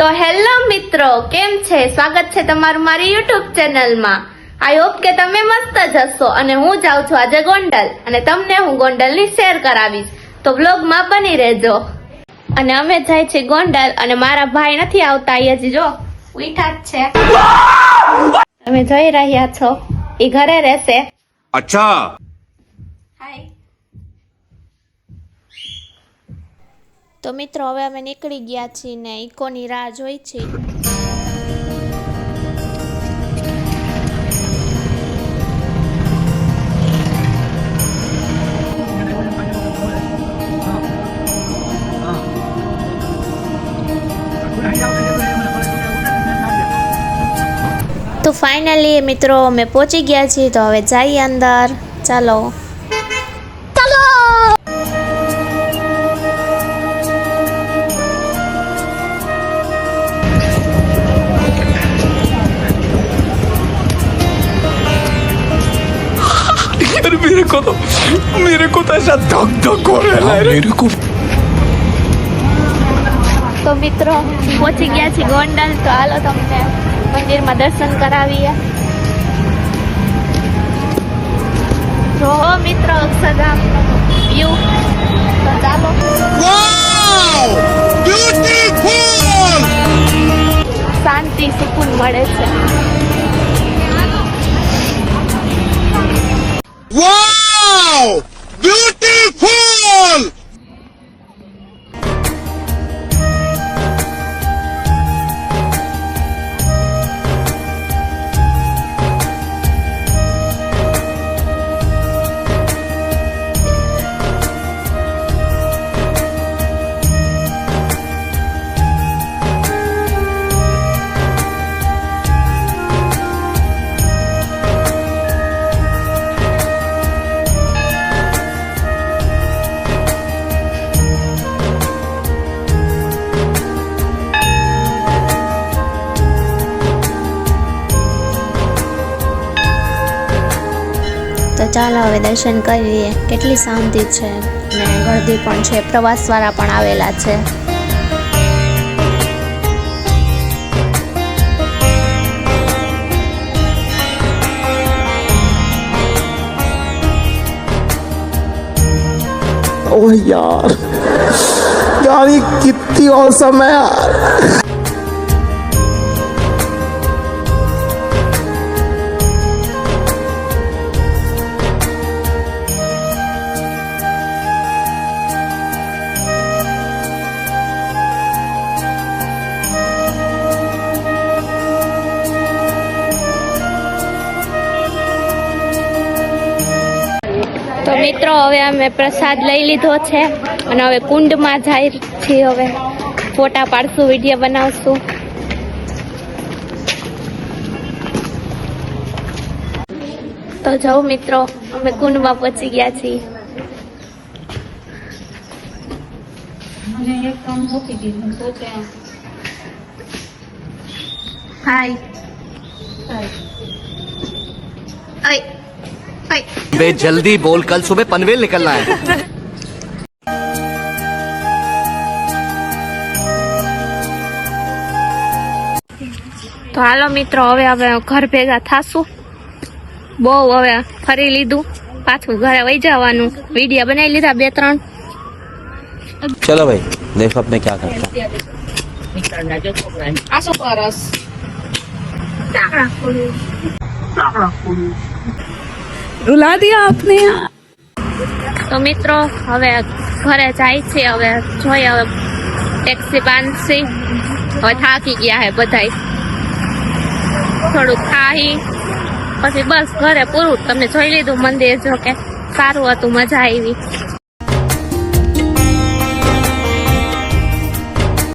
તો હેલો મિત્રો, કેમ છે? સ્વાગત છે તમારું મારી યુટ્યુબ ચેનલમાં. આઈ હોપ કે તમે મસ્ત જ હશો. અને હું જાઉં છું આજે ગોંડલ અને તમને હું ગોંડલની શેર કરાવીશ, તો વ્લોગમાં બની રહેજો. અને અમે જાય છે ગોંડલ અને મારા ભાઈ નથી આવતા, એ હજી જો ઉઠા જ છે. તમે જોઈ રહ્યા છો, એ ઘરે રહેશે. અચ્છા. હાય. તો મિત્રો, હવે અમે નીકળી ગયા છીએ ને ઇકોની રાહ જોઈ છે. તો ફાઇનલી મિત્રો અમે પહોંચી ગયા છીએ, તો હવે જઈએ અંદર. ચાલો. मेरे को तो ऐसा धक धक हो रहा है मेरे को. તો મિત્રો પહોંચી ગયા છીએ ગોંડલ, તો હાલો તમને મંદિરમાં દર્શન કરાવીએ. જો મિત્રો અક્ષરધામ વ્યૂ, તો ચાલો. શાંતિ સુકૂન મળે છે. Wow! Beautiful! તો ચાલો હવે દર્શન કરીએ. કેટલી શાંતિ છે ને ગળદી પણ છે, પ્રવાસવાળા પણ આવેલા છે. ओह यार यार ये कितनी औसम है यार. તો મિત્રો હવે અમે પ્રસાદ લઈ લીધો છે અને હવે કુંડમાં જાય છીએ. હવે ફોટા પાડશું, વિડીયો બનાવશું. તો જાઓ મિત્રો, અમે કુંડમાં પહોંચી ગયા છીએ. હાય. बे जल्दी बोल, कल सुबह पनवेल निकलना है. તો હાલો મિત્રો, હવે હવે ઘર ભેગા થાશું. બહુ હવે ફરી લીધું, પાછું ઘરે વહી જવાનું. વિડીયો બનાવી લીધા 2-3. चलो भाई देखो अब मैं क्या करता हूँ. रुला दिया आपने. તો મિત્રો હવે ઘરે જાય છે. હવે જોઈએ, હવે ટેક્સી બાંધશે. હવે થાકી ગયા હે બધાય, થોડુંક ખાઈ પછી બસ ઘરે પૂરું. તમે જોઈ લીધું મંદિર, જો કે સારું હતું, મજા આવી.